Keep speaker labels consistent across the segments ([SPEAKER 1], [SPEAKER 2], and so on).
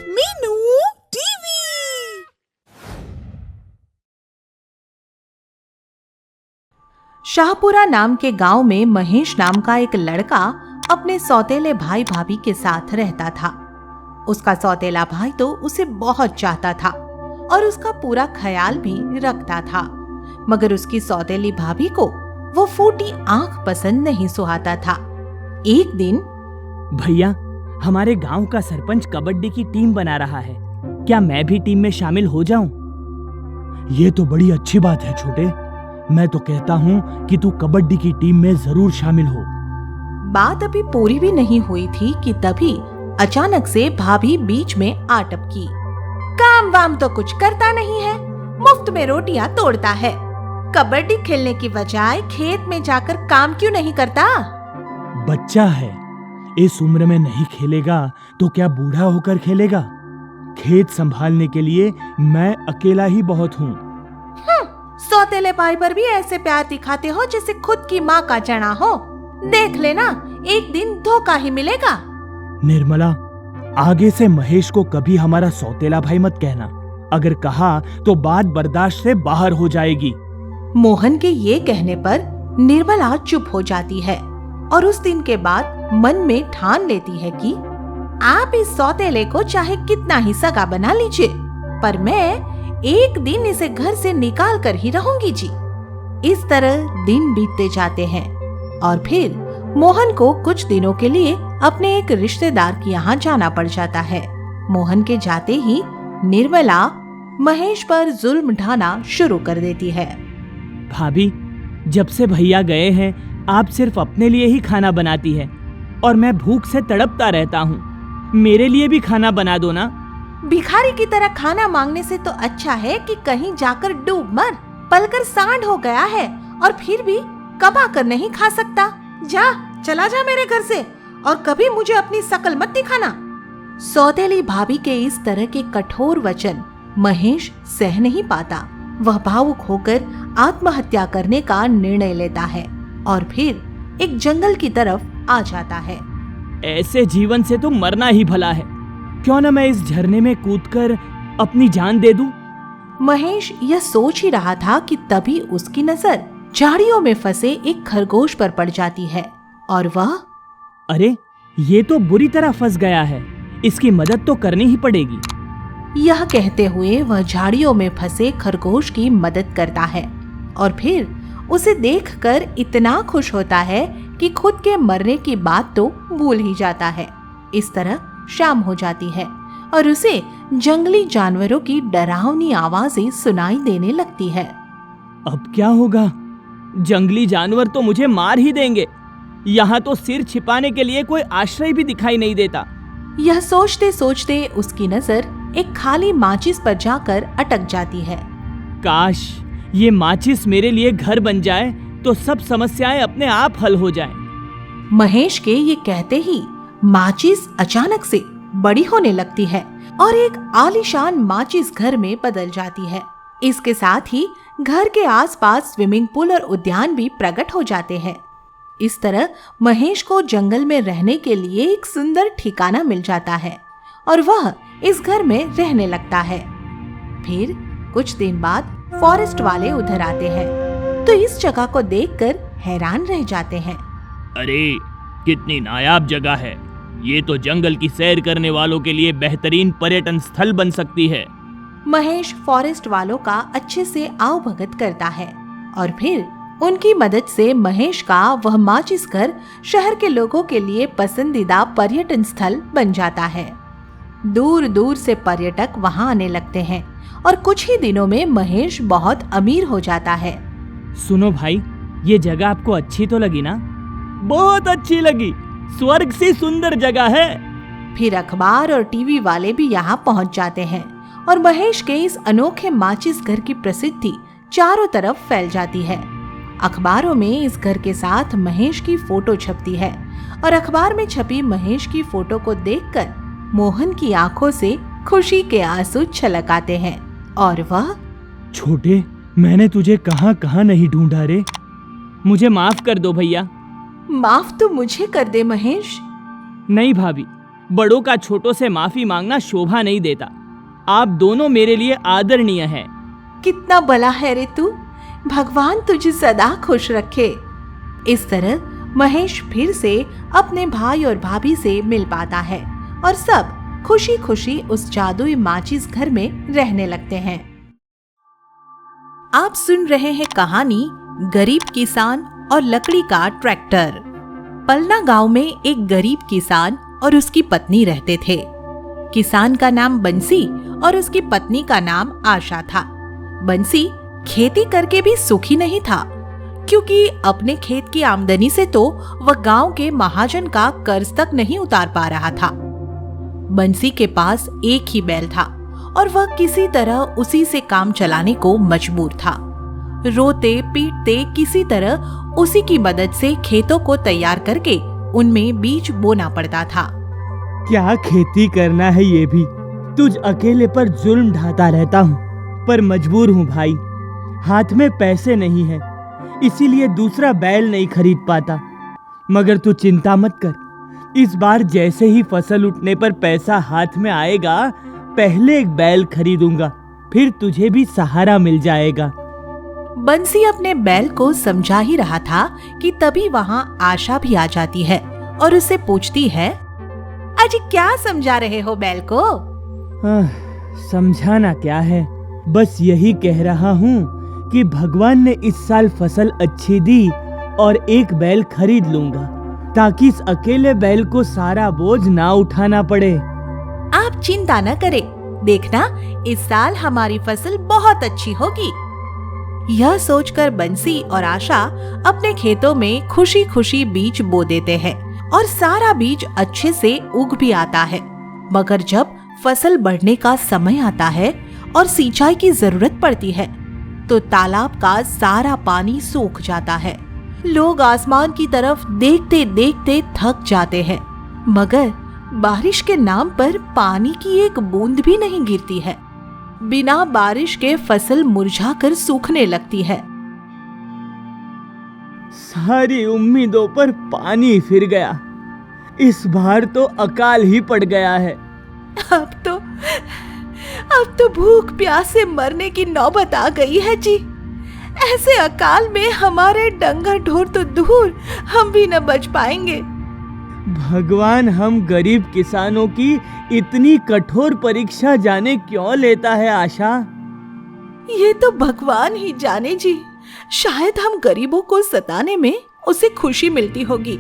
[SPEAKER 1] Meenu TV.
[SPEAKER 2] Shahpura नाम के गांव में महेश नाम का एक लड़का अपने सौतेले भाई भाभी के साथ रहता था। उसका सौतेला भाई तो उसे बहुत चाहता था और उसका पूरा ख्याल भी रखता था, मगर उसकी सौतेली भाभी को वो फूटी आंख पसंद नहीं सुहाता था। एक दिन,
[SPEAKER 3] भैया, हमारे गांव का सरपंच कबड्डी की टीम बना रहा है, क्या मैं भी टीम में शामिल हो जाऊं?
[SPEAKER 4] ये तो बड़ी अच्छी बात है छोटे। मैं तो कहता हूँ कि तू कबड्डी की टीम में जरूर शामिल हो।
[SPEAKER 2] बात अभी पूरी भी नहीं हुई थी कि तभी अचानक से भाभी बीच में आ टपकी। काम वाम तो कुछ करता नहीं है, मुफ्त में रोटियां तोड़ता है। कबड्डी खेलने की बजाय खेत में जाकर काम क्यों नहीं करता?
[SPEAKER 4] बच्चा है, इस उम्र में नहीं खेलेगा तो क्या बूढ़ा होकर खेलेगा? खेत संभालने के लिए मैं अकेला ही बहुत हूँ।
[SPEAKER 2] सौतेले भाई पर भी ऐसे प्यार दिखाते हो जैसे खुद की माँ का चना हो। देख लेना, एक दिन धोखा ही मिलेगा।
[SPEAKER 4] निर्मला, आगे से महेश को कभी हमारा सौतेला भाई मत कहना। अगर कहा तो बात बर्दाश्त से बाहर हो जाएगी।
[SPEAKER 2] मोहन के ये कहने पर निर्मला चुप हो जाती है और उस दिन के बाद मन में ठान लेती है कि आप इस सौतेले को चाहे कितना ही सगा बना लीजिए, पर मैं एक दिन इसे घर से निकाल कर ही रहूंगी जी। इस तरह दिन बीतते जाते हैं और फिर मोहन को कुछ दिनों के लिए अपने एक रिश्तेदार के यहाँ जाना पड़ जाता है। मोहन के जाते ही निर्मला महेश पर जुल्म ढाना शुरू कर देती है।
[SPEAKER 3] भाभी, जब से भैया गए हैं आप सिर्फ अपने लिए ही खाना बनाती है और मैं भूख से तड़पता रहता हूँ। मेरे लिए भी खाना बना दो ना।
[SPEAKER 2] भिखारी की तरह खाना मांगने से तो अच्छा है कि कहीं जाकर डूब मर। पलकर सांड हो गया है और फिर भी कमा कर नहीं खा सकता। जा, चला जा मेरे घर से और कभी मुझे अपनी शकल मत दिखाना। सौतेली भाभी के इस तरह के कठोर वचन महेश सह नहीं पाता। वह भावुक होकर आत्महत्या करने का निर्णय लेता है और फिर एक जंगल की तरफ आ जाता है।
[SPEAKER 3] ऐसे जीवन से तो मरना ही भला है। क्यों न मैं इस झरने में कूदकर अपनी जान दे दूं?
[SPEAKER 2] महेश यह सोच ही रहा था कि तभी उसकी नजर झाड़ियों में फंसे एक खरगोश पर पड़ जाती है और वह,
[SPEAKER 3] अरे, ये तो बुरी तरह फंस गया है, इसकी मदद तो करनी ही पड़ेगी।
[SPEAKER 2] यह कहते हुए वह झाड़ियों में फंसे खरगोश की मदद करता है और फिर उसे देखकर इतना खुश होता है कि खुद के मरने की बात तो भूल ही जाता है। इस तरह शाम हो जाती है और उसे जंगली जानवरों की डरावनी आवाजें सुनाई देने लगती है।
[SPEAKER 3] अब क्या होगा? जंगली जानवर तो मुझे मार ही देंगे। यहाँ तो सिर छिपाने के लिए कोई आश्रय भी दिखाई नहीं देता।
[SPEAKER 2] यह सोचते सोचते उसकी नजर एक खाली माचिस पर जाकर अटक जाती है।
[SPEAKER 3] काश ये माचिस मेरे लिए घर बन जाए तो सब समस्याएं अपने आप हल हो जाएं।
[SPEAKER 2] महेश के ये कहते ही माचिस अचानक से बड़ी होने लगती है और एक आलीशान माचिस घर में बदल जाती है। इसके साथ ही घर के आसपास स्विमिंग पूल और उद्यान भी प्रकट हो जाते हैं। इस तरह महेश को जंगल में रहने के लिए एक सुंदर ठिकाना मिल जाता है और वह इस घर में रहने लगता है। फिर कुछ दिन बाद फॉरेस्ट वाले उधर आते हैं तो इस जगह को देखकर हैरान रह जाते हैं।
[SPEAKER 3] अरे, कितनी नायाब जगह है। ये तो जंगल की सैर करने वालों के लिए बेहतरीन पर्यटन स्थल बन सकती है।
[SPEAKER 2] महेश फॉरेस्ट वालों का अच्छे से आवभगत करता है और फिर उनकी मदद से महेश का वह माचिस घर शहर के लोगों के लिए पसंदीदा पर्यटन स्थल बन जाता है। दूर दूर से पर्यटक वहां आने लगते हैं और कुछ ही दिनों में महेश बहुत अमीर हो जाता है।
[SPEAKER 3] सुनो भाई, ये जगह आपको अच्छी तो लगी ना? बहुत अच्छी लगी। स्वर्ग से सुंदर जगह है।
[SPEAKER 2] फिर अखबार और टीवी वाले भी यहाँ पहुँच जाते हैं और महेश के इस अनोखे माचिस घर की प्रसिद्धि चारों तरफ फैल जाती है। अखबारों में इस घर के साथ महेश की फोटो छपती है और अखबार में छपी महेश की फोटो को देखकर मोहन की आंखों से खुशी के आंसू छलक आते हैं और वह,
[SPEAKER 4] छोटे, मैंने तुझे कहाँ कहाँ नहीं ढूंढा रे।
[SPEAKER 3] मुझे माफ कर दो भैया।
[SPEAKER 2] माफ तो मुझे कर दे महेश।
[SPEAKER 3] नहीं भाभी, बड़ों का छोटों से माफी मांगना शोभा नहीं देता। आप दोनों मेरे लिए आदरणीय हैं।
[SPEAKER 2] कितना भला है रे तू, भगवान तुझे सदा खुश रखे। इस तरह महेश फिर से अपने भाई और भाभी से मिल पाता है और सब खुशी खुशी उस जादुई माचिस घर में रहने लगते हैं। आप सुन रहे हैं कहानी गरीब किसान और लकड़ी का ट्रैक्टर। पलना गांव में एक गरीब किसान और उसकी पत्नी रहते थे। किसान का नाम बंसी और उसकी पत्नी का नाम आशा था। बंसी खेती करके भी सुखी नहीं था, क्योंकि अपने खेत की आमदनी से तो वह गांव के महाजन का कर्ज तक नहीं उतार पा रहा था। बंसी के पास एक ही बैल था और वह किसी तरह उसी से काम चलाने को मजबूर था। रोते पीटते किसी तरह उसी की मदद से खेतों को तैयार करके उनमें बीज बोना पड़ता था।
[SPEAKER 3] क्या खेती करना है ये भी, तुझ अकेले पर जुल्म ढाता रहता हूँ, पर मजबूर हूँ भाई। हाथ में पैसे नहीं है, इसीलिए दूसरा बैल नहीं खरीद पाता। मगर तू चिंता मत कर, इस बार जैसे ही फसल उठने पर पैसा हाथ में आएगा, पहले एक बैल खरीदूंगा, फिर तुझे भी सहारा मिल जाएगा।
[SPEAKER 2] बंसी अपने बैल को समझा ही रहा था कि तभी वहाँ आशा भी आ जाती है और उससे पूछती है, अजी क्या समझा रहे हो बैल को?
[SPEAKER 3] समझाना क्या है, बस यही कह रहा हूँ कि भगवान ने इस साल फसल अच्छी दी और एक बैल खरीद लूंगा, ताकि इस अकेले बैल को सारा बोझ ना उठाना पड़े।
[SPEAKER 2] आप चिंता न करें, देखना इस साल हमारी फसल बहुत अच्छी होगी। यह सोचकर बंसी और आशा अपने खेतों में खुशी खुशी बीज बो देते हैं और सारा बीज अच्छे से उग भी आता है। मगर जब फसल बढ़ने का समय आता है और सिंचाई की जरूरत पड़ती है, तो तालाब का सारा पानी सूख जाता है। लोग आसमान की तरफ देखते देखते थक जाते हैं, मगर बारिश के नाम पर पानी की एक बूंद भी नहीं गिरती है। बिना बारिश के फसल मुरझाकर सूखने लगती है।
[SPEAKER 3] सारी उम्मीदों पर पानी फिर गया, इस बार तो अकाल ही पड़ गया है।
[SPEAKER 2] अब तो भूख प्यास से मरने की नौबत आ गई है जी। ऐसे अकाल में हमारे डंगर ढोर तो दूर, हम भी न बच पाएंगे।
[SPEAKER 3] भगवान हम गरीब किसानों की इतनी कठोर परीक्षा जाने क्यों लेता है आशा?
[SPEAKER 2] ये तो भगवान ही जाने जी। शायद हम गरीबों को सताने में उसे खुशी मिलती होगी।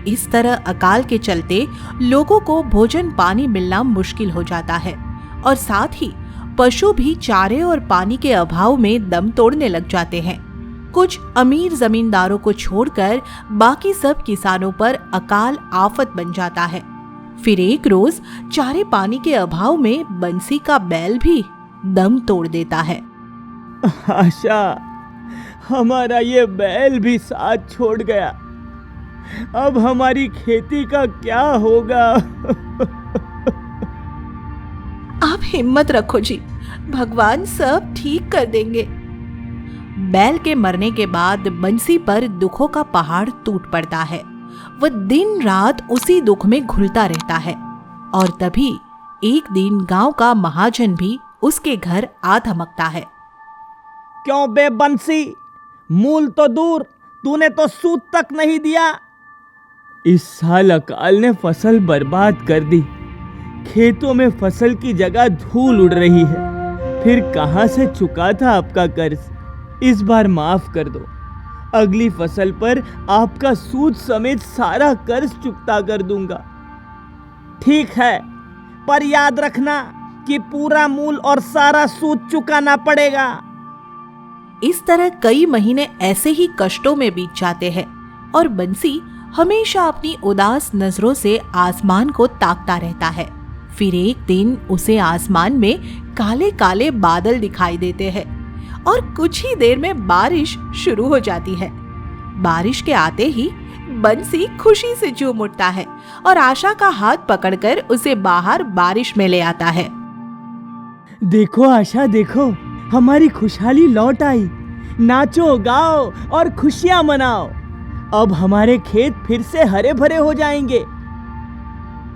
[SPEAKER 2] इस तरह अकाल के चलते लोगों को भोजन पानी मिलना मुश्किल हो जाता है और साथ ही पशु भी चारे और पानी के अभाव में दम तोड़ने लग जाते हैं। कुछ अमीर जमींदारों को छोड़कर बाकी सब किसानों पर अकाल आफत बन जाता है। फिर एक रोज चारे पानी के अभाव में बंसी का बैल भी दम तोड़ देता है।
[SPEAKER 3] आशा, हमारा ये बैल भी साथ छोड़ गया, अब हमारी खेती का क्या होगा?
[SPEAKER 2] आप हिम्मत रखो जी, भगवान सब ठीक कर देंगे। बैल के मरने के बाद बंसी पर दुखों का पहाड़ टूट पड़ता है। वह दिन रात उसी दुख में घुलता रहता है और तभी एक दिन गांव का महाजन भी उसके घर आ धमकता है।
[SPEAKER 3] क्यों बे बंसी, मूल तो दूर, तूने तो सूद तक नहीं दिया। इस साल अकाल ने फसल बर्बाद कर दी, खेतों में फसल की जगह धूल उड़ रही है। फिर कहां से चुका था आपका कर्ज? इस बार माफ कर दो, अगली फसल पर आपका सूद समेत सारा कर्ज चुकता कर दूंगा। ठीक है, पर याद रखना कि पूरा मूल और सारा सूद चुकाना पड़ेगा।
[SPEAKER 2] इस तरह कई महीने ऐसे ही कष्टों में बीत जाते हैं और बंसी हमेशा अपनी उदास नजरों से आसमान को ताकता रहता है। फिर एक दिन उसे आसमान में काले काले बादल दिखाई देते हैं और कुछ ही देर में बारिश शुरू हो जाती है। बारिश के आते ही बंसी खुशी से झूम उठता है और आशा का हाथ पकड़कर उसे बाहर बारिश में ले आता है।
[SPEAKER 3] देखो आशा, देखो, हमारी खुशहाली लौट आई। नाचो, गाओ और खुशियां मनाओ। अब हमारे खेत फिर से हरे भरे हो जाएंगे।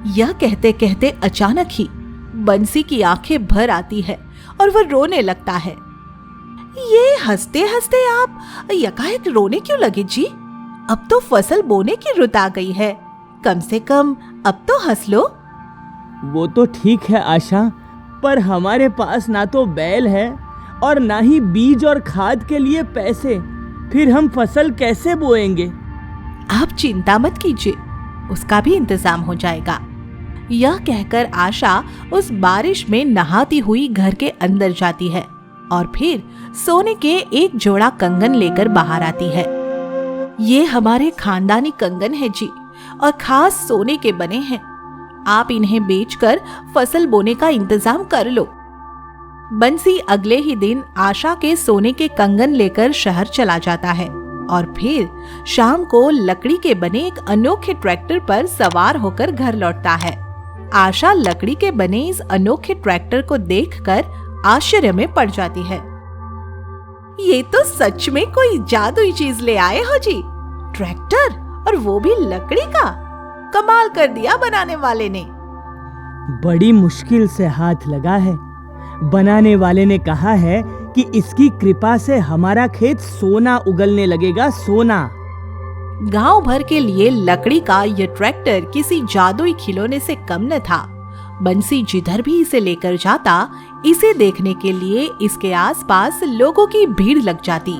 [SPEAKER 2] यह कहते कहते अचानक ही बंसी की आंखें भर आती है और वह रोने लगता है। ये हंसते हंसते आप यकायक रोने क्यों लगे जी? अब तो फसल बोने की रुत आ गई है, कम से कम अब तो हंस लो।
[SPEAKER 3] वो तो ठीक है आशा, पर हमारे पास ना तो बैल है और ना ही बीज और खाद के लिए पैसे, फिर हम फसल कैसे बोएंगे?
[SPEAKER 2] आप चिंता मत कीजिए, उसका भी इंतजाम हो जाएगा। यह कहकर आशा उस बारिश में नहाती हुई घर के अंदर जाती है और फिर सोने के एक जोड़ा कंगन लेकर बाहर आती है। ये हमारे खानदानी कंगन है जी, और खास सोने के बने हैं। आप इन्हें बेचकर फसल बोने का इंतजाम कर लो। बंसी अगले ही दिन आशा के सोने के कंगन लेकर शहर चला जाता है और फिर शाम को लकड़ी के बने एक अनोखे ट्रैक्टर पर सवार होकर घर लौटता है। आशा लकड़ी के बने इस अनोखे ट्रैक्टर को देखकर आश्चर्य में पड़ जाती है। ये तो सच में कोई जादुई चीज ले आए हो जी, ट्रैक्टर, और वो भी लकड़ी का। कमाल कर दिया बनाने वाले ने।
[SPEAKER 3] बड़ी मुश्किल से हाथ लगा है। बनाने वाले ने कहा है कि इसकी कृपा से हमारा खेत सोना उगलने लगेगा, सोना।
[SPEAKER 2] गांव भर के लिए लकड़ी का यह ट्रैक्टर किसी जादुई खिलौने से कम न था। बंसी जिधर भी इसे लेकर जाता, इसे देखने के लिए इसके आसपास लोगों की भीड़ लग जाती।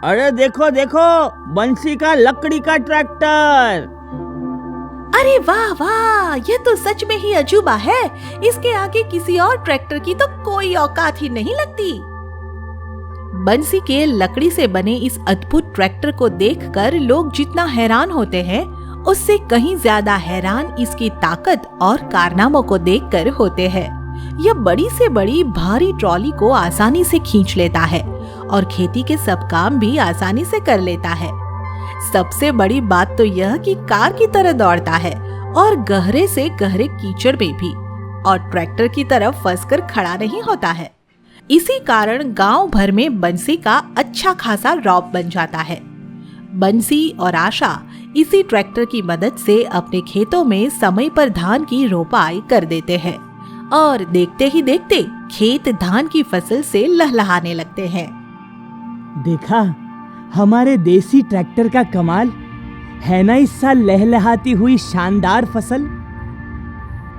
[SPEAKER 3] अरे देखो देखो, बंसी का लकड़ी का ट्रैक्टर।
[SPEAKER 2] अरे वाह वाह, यह तो सच में ही अजूबा है। इसके आगे किसी और ट्रैक्टर की तो कोई औकात ही नहीं लगती। बंसी के लकड़ी से बने इस अद्भुत ट्रैक्टर को देखकर लोग जितना हैरान होते हैं, उससे कहीं ज्यादा हैरान इसकी ताकत और कारनामों को देखकर होते हैं। यह बड़ी से बड़ी भारी ट्रॉली को आसानी से खींच लेता है और खेती के सब काम भी आसानी से कर लेता है। सबसे बड़ी बात तो यह कि कार की तरह दौड़ता है और गहरे से गहरे कीचड़ में भी, और ट्रैक्टर की तरफ फंसकर खड़ा नहीं होता है। इसी कारण गांव भर में बंसी का अच्छा खासा रौब बन जाता है। बंसी और आशा इसी ट्रैक्टर की मदद से अपने खेतों में समय पर धान की रोपाई कर देते हैं और देखते ही देखते खेत धान की फसल से लहलहाने लगते हैं।
[SPEAKER 3] देखा हमारे देसी ट्रैक्टर का कमाल है ना, इस साल लहलहाती हुई शानदार फसल।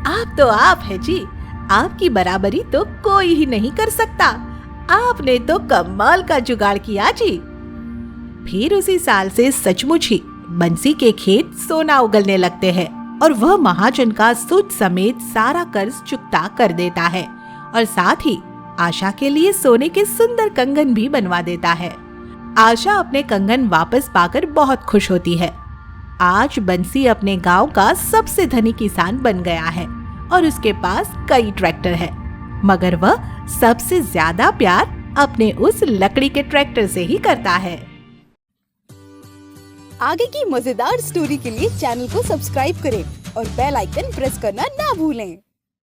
[SPEAKER 2] आप तो आप है जी, आपकी बराबरी तो कोई ही नहीं कर सकता। आपने तो कमाल का जुगाड़ किया जी। फिर उसी साल से सचमुच ही बंसी के खेत सोना उगलने लगते हैं और वह महाजन का सूद समेत सारा कर्ज चुकता कर देता है और साथ ही आशा के लिए सोने के सुंदर कंगन भी बनवा देता है। आशा अपने कंगन वापस पाकर बहुत खुश होती है। आज बंसी अपने गांव का सबसे धनी किसान बन गया है और उसके पास कई ट्रैक्टर है, मगर वह सबसे ज्यादा प्यार अपने उस लकड़ी के ट्रैक्टर से ही करता है।
[SPEAKER 1] आगे की मजेदार स्टोरी के लिए चैनल को सब्सक्राइब करें और बेल आइकन प्रेस करना ना भूलें।